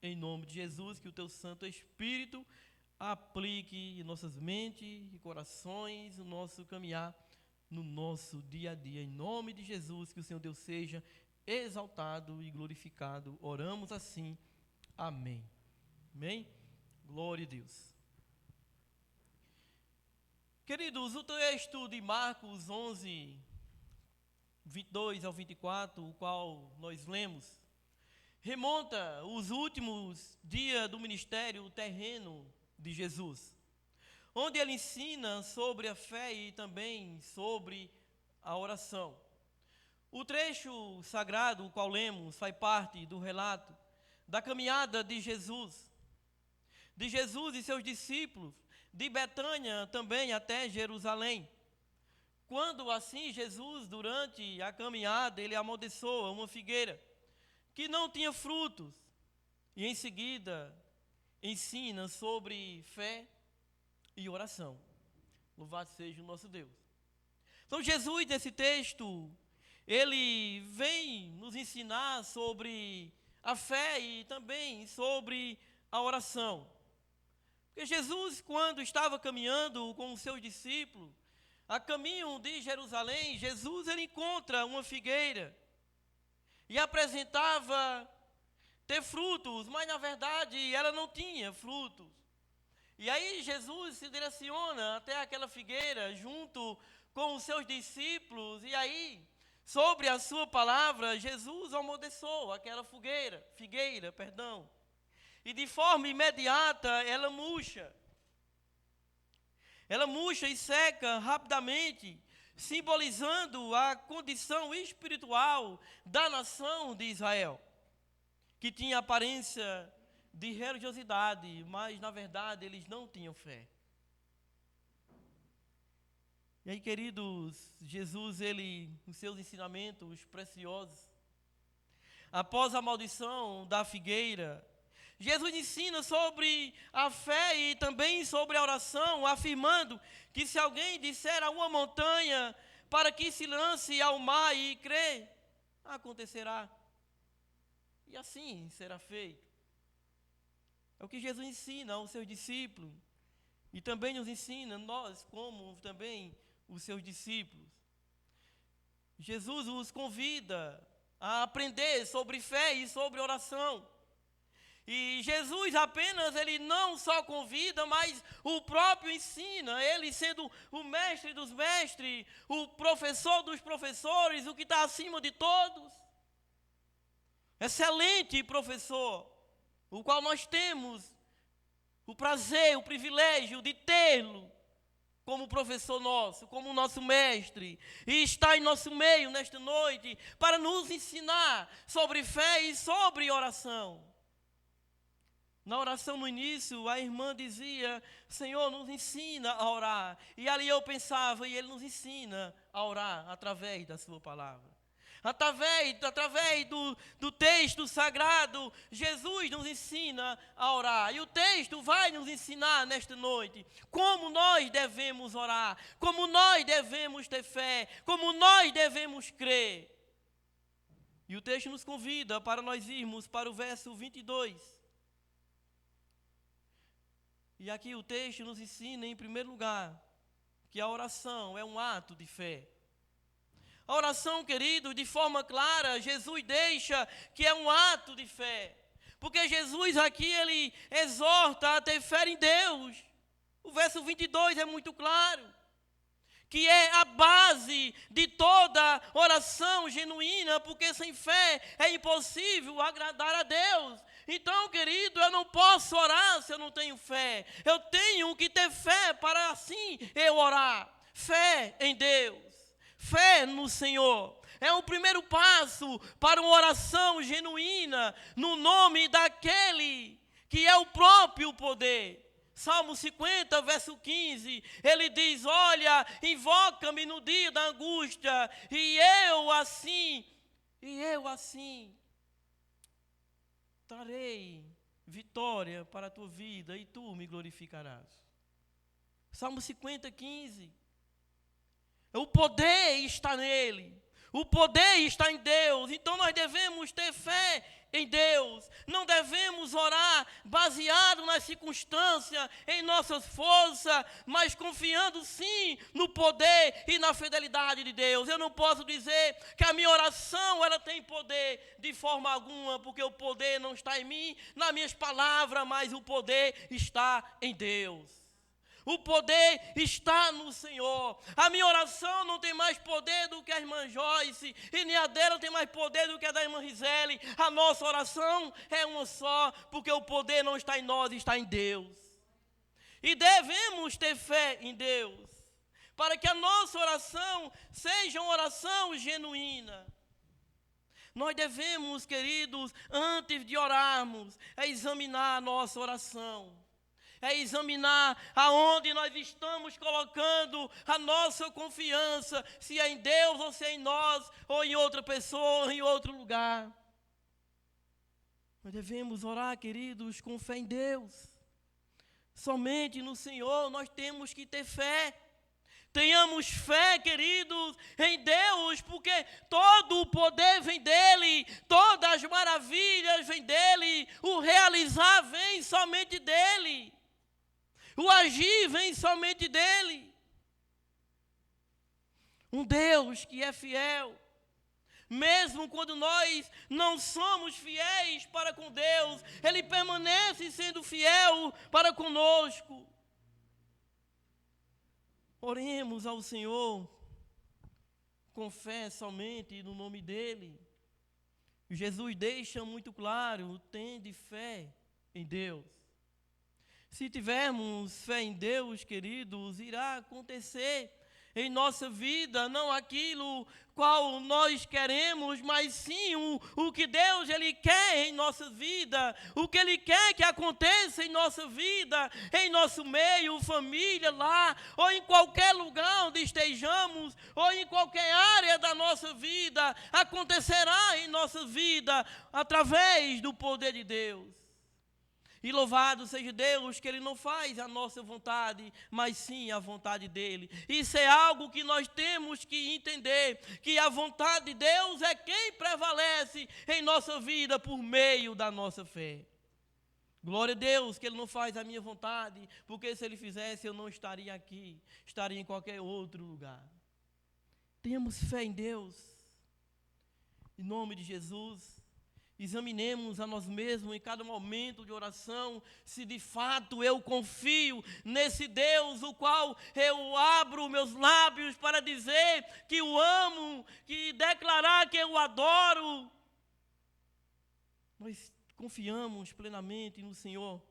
em nome de Jesus, que o teu Santo Espírito aplique em nossas mentes e corações, o nosso caminhar no nosso dia a dia. Em nome de Jesus, que o Senhor Deus seja exaltado e glorificado. Oramos assim. Amém. Amém? Glória a Deus. Queridos, o texto de Marcos 11, 22 ao 24, o qual nós lemos, remonta os últimos dias do ministério terreno de Jesus, onde ele ensina sobre a fé e também sobre a oração. O trecho sagrado, o qual lemos, faz parte do relato da caminhada de Jesus e seus discípulos, de Betânia também até Jerusalém. Quando assim Jesus, durante a caminhada, ele amaldiçoa uma figueira que não tinha frutos, e em seguida ensina sobre fé e oração. Louvado seja o nosso Deus. Então Jesus, nesse texto, ele vem nos ensinar sobre a fé e também sobre a oração. Porque Jesus, quando estava caminhando com os seus discípulos, a caminho de Jerusalém, Jesus ele encontra uma figueira e apresentava ter frutos, mas na verdade ela não tinha frutos. E aí Jesus se direciona até aquela figueira junto com os seus discípulos, e aí, sobre a sua palavra, Jesus amaldiçoou aquela figueira, e de forma imediata ela murcha. Ela murcha e seca rapidamente, simbolizando a condição espiritual da nação de Israel, que tinha aparência de religiosidade, mas na verdade eles não tinham fé. E aí, queridos, Jesus, ele, os seus ensinamentos preciosos, após a maldição da figueira, Jesus ensina sobre a fé e também sobre a oração, afirmando que se alguém disser a uma montanha para que se lance ao mar e crer, acontecerá. E assim será feito. É o que Jesus ensina aos seus discípulos e também nos ensina nós como também os seus discípulos. Jesus os convida a aprender sobre fé e sobre oração. E Jesus apenas, ele não só convida, mas o próprio ensina, ele sendo o mestre dos mestres, o professor dos professores, o que está acima de todos. Excelente professor, o qual nós temos o prazer, o privilégio de tê-lo como professor nosso, como nosso mestre, e está em nosso meio nesta noite para nos ensinar sobre fé e sobre oração. Na oração no início, a irmã dizia: Senhor, nos ensina a orar. E ali eu pensava, e Ele nos ensina a orar através da sua palavra. Através do texto sagrado, Jesus nos ensina a orar. E o texto vai nos ensinar nesta noite como nós devemos orar, como nós devemos ter fé, como nós devemos crer. E o texto nos convida para nós irmos para o verso 22. E aqui o texto nos ensina, em primeiro lugar, que a oração é um ato de fé. A oração, querido, de forma clara, Jesus deixa que é um ato de fé. Porque Jesus aqui, ele exorta a ter fé em Deus. O verso 22 é muito claro. Que é a base de toda oração genuína, porque sem fé é impossível agradar a Deus. Então, querido, eu não posso orar se eu não tenho fé. Eu tenho que ter fé para assim eu orar. Fé em Deus. Fé no Senhor. É o primeiro passo para uma oração genuína no nome daquele que é o próprio poder. Salmo 50, verso 15, ele diz: olha, invoca-me no dia da angústia, e eu assim trarei vitória para a tua vida, e tu me glorificarás. Salmo 50, 15. O poder está nele. O poder está em Deus. Então nós devemos ter fé em Deus. Não devemos devemos orar baseado nas circunstâncias, em nossas forças, mas confiando sim no poder e na fidelidade de Deus. Eu não posso dizer que a minha oração ela tem poder de forma alguma, porque o poder não está em mim, nas minhas palavras, mas o poder está em Deus. O poder está no Senhor. A minha oração não tem mais poder do que a irmã Joyce, e nem a dela tem mais poder do que a da irmã Gisele. A nossa oração é uma só, porque o poder não está em nós, está em Deus. E devemos ter fé em Deus, para que a nossa oração seja uma oração genuína. Nós devemos, queridos, antes de orarmos, examinar a nossa oração. Examinar aonde nós estamos colocando a nossa confiança, se é em Deus ou se é em nós, ou em outra pessoa, ou em outro lugar. Nós devemos orar, queridos, com fé em Deus. Somente no Senhor nós temos que ter fé. Tenhamos fé, queridos, em Deus, porque todo o poder vem dEle, todas as maravilhas vêm dEle, o realizar vem somente dEle. O agir vem somente dEle. Um Deus que é fiel. Mesmo quando nós não somos fiéis para com Deus, Ele permanece sendo fiel para conosco. Oremos ao Senhor com fé somente no nome dEle. Jesus deixa muito claro, tende fé em Deus. Se tivermos fé em Deus, queridos, irá acontecer em nossa vida, não aquilo qual nós queremos, mas sim o que Deus Ele quer em nossa vida, o que Ele quer que aconteça em nossa vida, em nosso meio, família, lá, ou em qualquer lugar onde estejamos, ou em qualquer área da nossa vida, acontecerá em nossa vida, através do poder de Deus. E louvado seja Deus que Ele não faz a nossa vontade, mas sim a vontade dEle. Isso é algo que nós temos que entender, que a vontade de Deus é quem prevalece em nossa vida por meio da nossa fé. Glória a Deus que Ele não faz a minha vontade, porque se Ele fizesse eu não estaria aqui, estaria em qualquer outro lugar. Tenhamos fé em Deus, em nome de Jesus. Examinemos a nós mesmos em cada momento de oração, se de fato eu confio nesse Deus, o qual eu abro meus lábios para dizer que o amo, que declarar que eu o adoro. Nós confiamos plenamente no Senhor,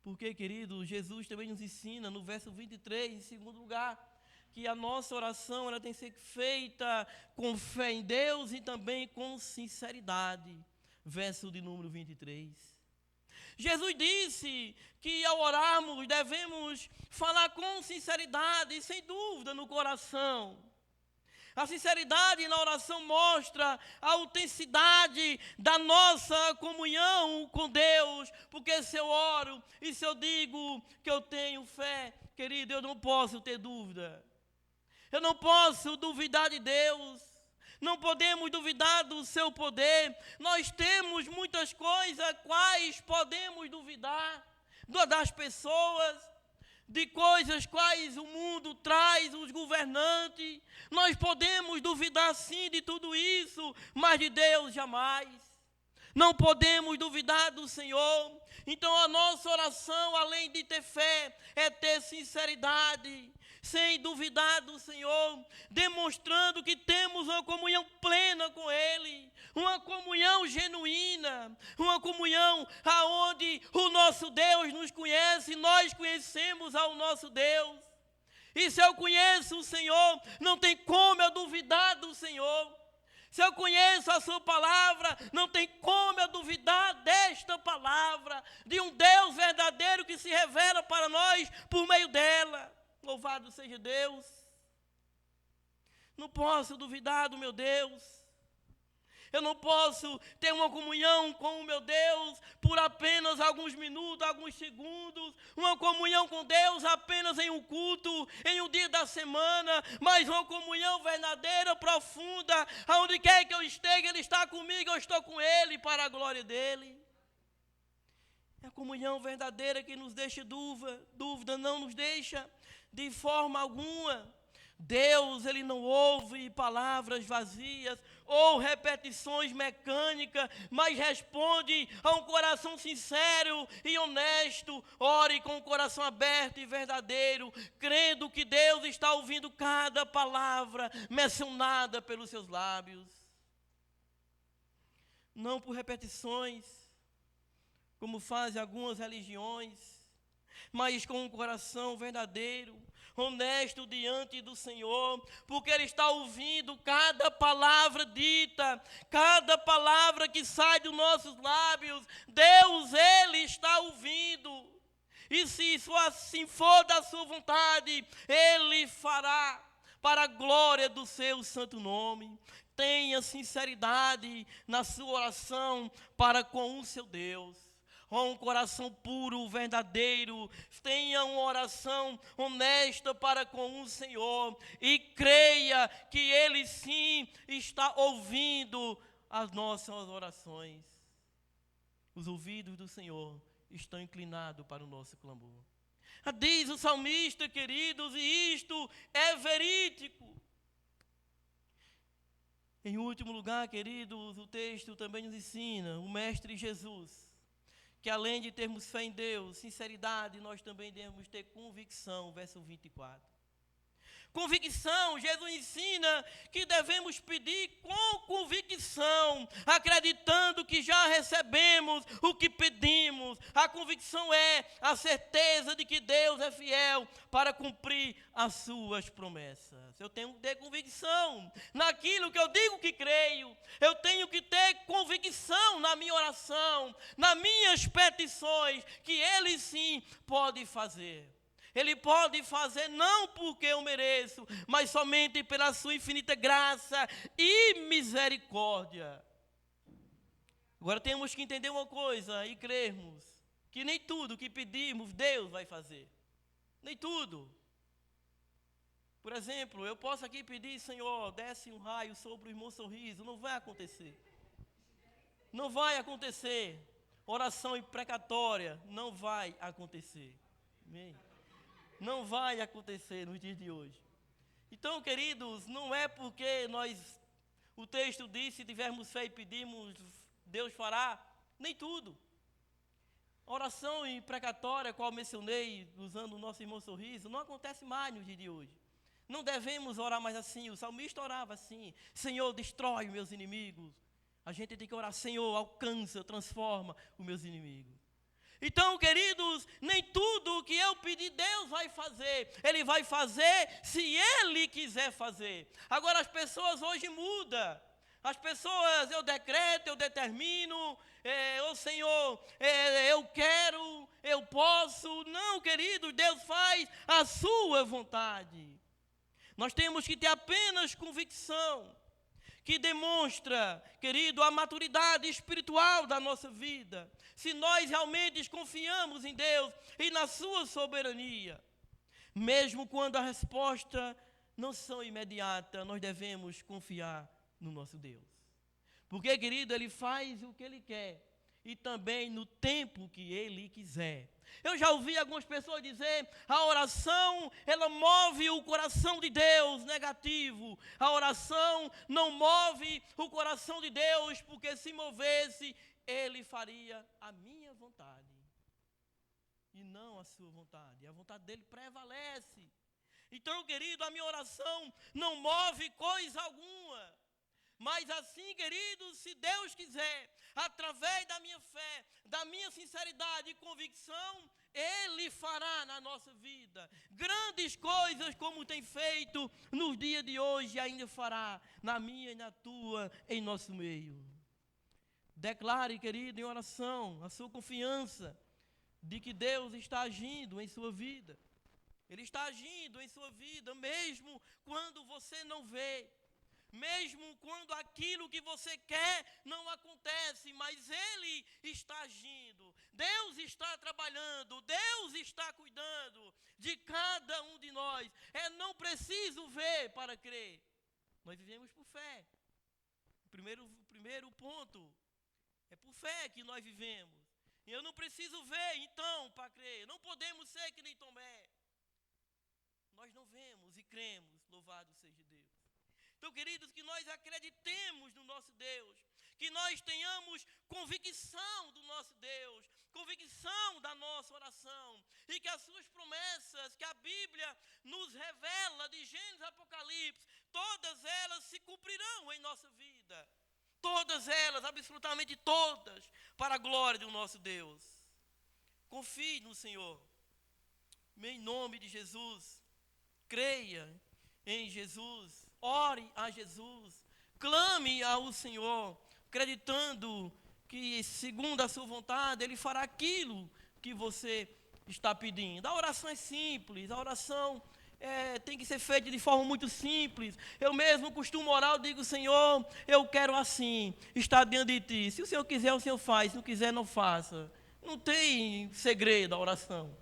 porque, querido, Jesus também nos ensina no verso 23, em segundo lugar, que a nossa oração ela tem que ser feita com fé em Deus e também com sinceridade. Verso de número 23. Jesus disse que ao orarmos devemos falar com sinceridade e sem dúvida no coração. A sinceridade na oração mostra a autenticidade da nossa comunhão com Deus, porque se eu oro e se eu digo que eu tenho fé, querido, eu não posso ter dúvida. Eu não posso duvidar de Deus, não podemos duvidar do seu poder. Nós temos muitas coisas quais podemos duvidar das pessoas, de coisas quais o mundo traz, os governantes. Nós podemos duvidar sim de tudo isso, mas de Deus jamais. Não podemos duvidar do Senhor. Então a nossa oração, além de ter fé, é ter sinceridade, sem duvidar do Senhor, demonstrando que temos uma comunhão plena com Ele, uma comunhão genuína, uma comunhão aonde o nosso Deus nos conhece, nós conhecemos ao nosso Deus. E se eu conheço o Senhor, não tem como eu duvidar do Senhor. Se eu conheço a sua palavra, não tem como eu duvidar desta palavra, de um Deus verdadeiro que se revela para nós por meio dela. Louvado seja Deus. Não posso duvidar do meu Deus. Eu não posso ter uma comunhão com o meu Deus por apenas alguns minutos, alguns segundos. Uma comunhão com Deus apenas em um culto, em um dia da semana. Mas uma comunhão verdadeira, profunda, aonde quer que eu esteja, Ele está comigo, eu estou com Ele para a glória dEle. comunhão verdadeira que nos deixa dúvida, não nos deixa de forma alguma. Deus, Ele não ouve palavras vazias ou repetições mecânicas, mas responde a um coração sincero e honesto. Ore com o coração aberto e verdadeiro, crendo que Deus está ouvindo cada palavra mencionada pelos seus lábios. Não por repetições, como fazem algumas religiões, mas com um coração verdadeiro, honesto diante do Senhor, porque Ele está ouvindo cada palavra dita, cada palavra que sai dos nossos lábios. Deus, Ele está ouvindo. E se isso assim for da sua vontade, Ele fará para a glória do seu santo nome. Tenha sinceridade na sua oração para com o seu Deus. Um coração puro, verdadeiro, tenha uma oração honesta para com o Senhor e creia que Ele sim está ouvindo as nossas orações. Os ouvidos do Senhor estão inclinados para o nosso clamor. Diz o salmista, queridos, e isto é verídico. Em último lugar, queridos, o texto também nos ensina, o Mestre Jesus, que além de termos fé em Deus, sinceridade, nós também devemos ter convicção, verso 24. Convicção, Jesus ensina que devemos pedir com convicção, acreditando que já recebemos o que pedimos. A convicção é a certeza de que Deus é fiel para cumprir as suas promessas. Eu tenho que ter convicção naquilo que eu digo que creio. Eu tenho que ter convicção na minha oração, nas minhas petições, que Ele sim pode fazer. Ele pode fazer não porque eu mereço, mas somente pela sua infinita graça e misericórdia. Agora temos que entender uma coisa e crermos que nem tudo que pedimos Deus vai fazer. Nem tudo. Por exemplo, eu posso aqui pedir, Senhor, desce um raio sobre o irmão Sorriso. Não vai acontecer. Não vai acontecer. Oração imprecatória não vai acontecer. Amém? Não vai acontecer nos dias de hoje. Então, queridos, não é porque o texto diz, se tivermos fé e pedimos, Deus fará, nem tudo. Oração imprecatória, qual mencionei, usando o nosso irmão Sorriso, não acontece mais nos dias de hoje. Não devemos orar mais assim, o salmista orava assim, Senhor, destrói os meus inimigos. A gente tem que orar, Senhor, alcança, transforma os meus inimigos. Então, queridos, nem tudo o que eu pedir Deus vai fazer. Ele vai fazer se Ele quiser fazer. Agora as pessoas hoje mudam. As pessoas, eu decreto, eu determino, Senhor, eu quero, eu posso. Não, queridos, Deus faz a sua vontade. Nós temos que ter apenas convicção, que demonstra, querido, a maturidade espiritual da nossa vida. Se nós realmente confiamos em Deus e na sua soberania, mesmo quando a resposta não são imediata, nós devemos confiar no nosso Deus. Porque, querido, Ele faz o que Ele quer e também no tempo que Ele quiser. Eu já ouvi algumas pessoas dizer, a oração, ela move o coração de Deus negativo. A oração não move o coração de Deus, porque se movesse, Ele faria a minha vontade e não a sua vontade. A vontade dele prevalece. Então, querido, a minha oração não move coisa alguma. Mas assim, queridos, se Deus quiser, através da minha fé, da minha sinceridade e convicção, Ele fará na nossa vida grandes coisas como tem feito nos dias de hoje e ainda fará na minha e na tua, em nosso meio. Declare, querido, em oração, a sua confiança de que Deus está agindo em sua vida. Ele está agindo em sua vida, mesmo quando você não vê. Mesmo quando aquilo que você quer não acontece, mas Ele está agindo. Deus está trabalhando, Deus está cuidando de cada um de nós. É não preciso ver para crer. Nós vivemos por fé. O primeiro ponto é por fé que nós vivemos. E eu não preciso ver, então, para crer. Não podemos ser que nem Tomé. Nós não vemos e cremos, louvado seja Deus. Então, queridos, que nós acreditemos no nosso Deus, que nós tenhamos convicção do nosso Deus, convicção da nossa oração, e que as suas promessas, que a Bíblia nos revela de Gênesis a Apocalipse, todas elas se cumprirão em nossa vida. Todas elas, absolutamente todas, para a glória do nosso Deus. Confie no Senhor. Em nome de Jesus. Creia em Jesus. Ore a Jesus. Clame ao Senhor, acreditando que, segundo a sua vontade, Ele fará aquilo que você está pedindo. A oração é simples, a oração tem que ser feita de forma muito simples. Eu mesmo costumo orar, eu digo: Senhor, eu quero assim, estar diante de Ti. Se o Senhor quiser, o Senhor faz, se não quiser, não faça. Não tem segredo a oração.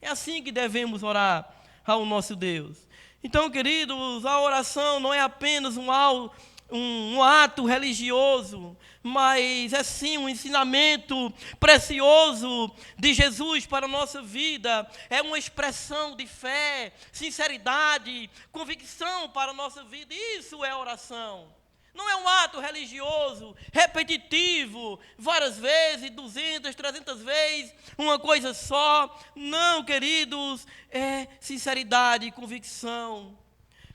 É assim que devemos orar ao nosso Deus. Então, queridos, a oração não é apenas um ato religioso, mas é sim um ensinamento precioso de Jesus para a nossa vida. É uma expressão de fé, sinceridade, convicção para a nossa vida. Isso é oração. Não é um ato religioso, repetitivo, várias vezes, 200, 300 vezes, uma coisa só. Não, queridos, é sinceridade e convicção.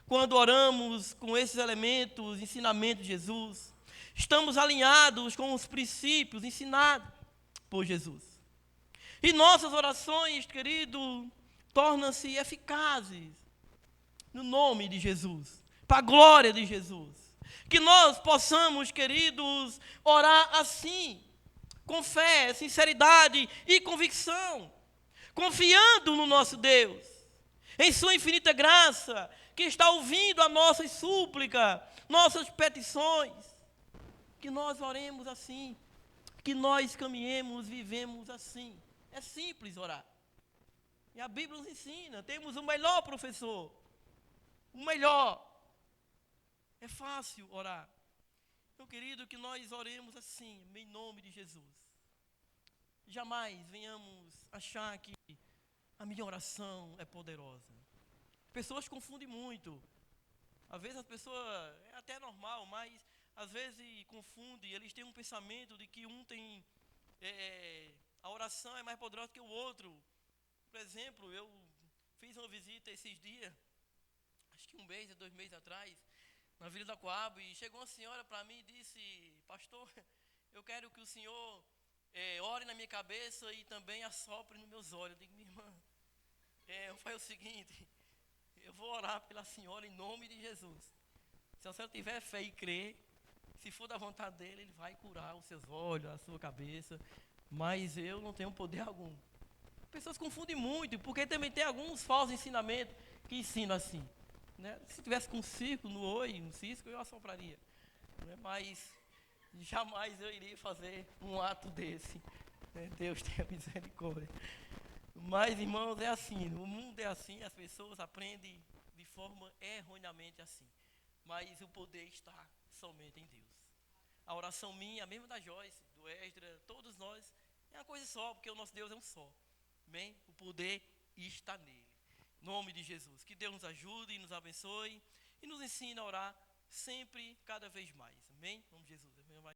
Quando oramos com esses elementos, ensinamentos de Jesus, estamos alinhados com os princípios ensinados por Jesus. E nossas orações, querido, tornam-se eficazes no nome de Jesus, para a glória de Jesus. Que nós possamos, queridos, orar assim, com fé, sinceridade e convicção, confiando no nosso Deus, em sua infinita graça, que está ouvindo a nossas súplicas, nossas petições. Que nós oremos assim, que nós caminhemos, vivemos assim. É simples orar. E a Bíblia nos ensina, temos o melhor professor, o melhor. É fácil orar. Meu querido, que nós oremos assim, em nome de Jesus. Jamais venhamos achar que a minha oração é poderosa. Pessoas confundem muito. Às vezes as pessoas, é até normal, mas às vezes confundem. Eles têm um pensamento de que um tem, a oração é mais poderosa que o outro. Por exemplo, eu fiz uma visita esses dias, acho que 1 mês, 2 meses atrás, na Vila da Coab, e chegou uma senhora para mim e disse: pastor, eu quero que o senhor ore na minha cabeça e também assopre nos meus olhos. Eu digo: minha irmã, eu faço o seguinte, eu vou orar pela senhora em nome de Jesus. Se a senhora tiver fé e crer, se for da vontade dele, ele vai curar os seus olhos, a sua cabeça, mas eu não tenho poder algum. Pessoas confundem muito, porque também tem alguns falsos ensinamentos que ensinam assim. Né? Se tivesse com um circo no olho, um cisco, eu assopraria. Né? Mas jamais eu iria fazer um ato desse. Né? Deus tenha misericórdia. Mas, irmãos, é assim. O mundo é assim, as pessoas aprendem de forma erroneamente assim. Mas o poder está somente em Deus. A oração minha, a mesma da Joyce, do Esdra, todos nós, é uma coisa só, porque o nosso Deus é um só. Amém? O poder está nele. Em nome de Jesus. Que Deus nos ajude e nos abençoe e nos ensine a orar sempre, cada vez mais. Amém? Em nome de Jesus.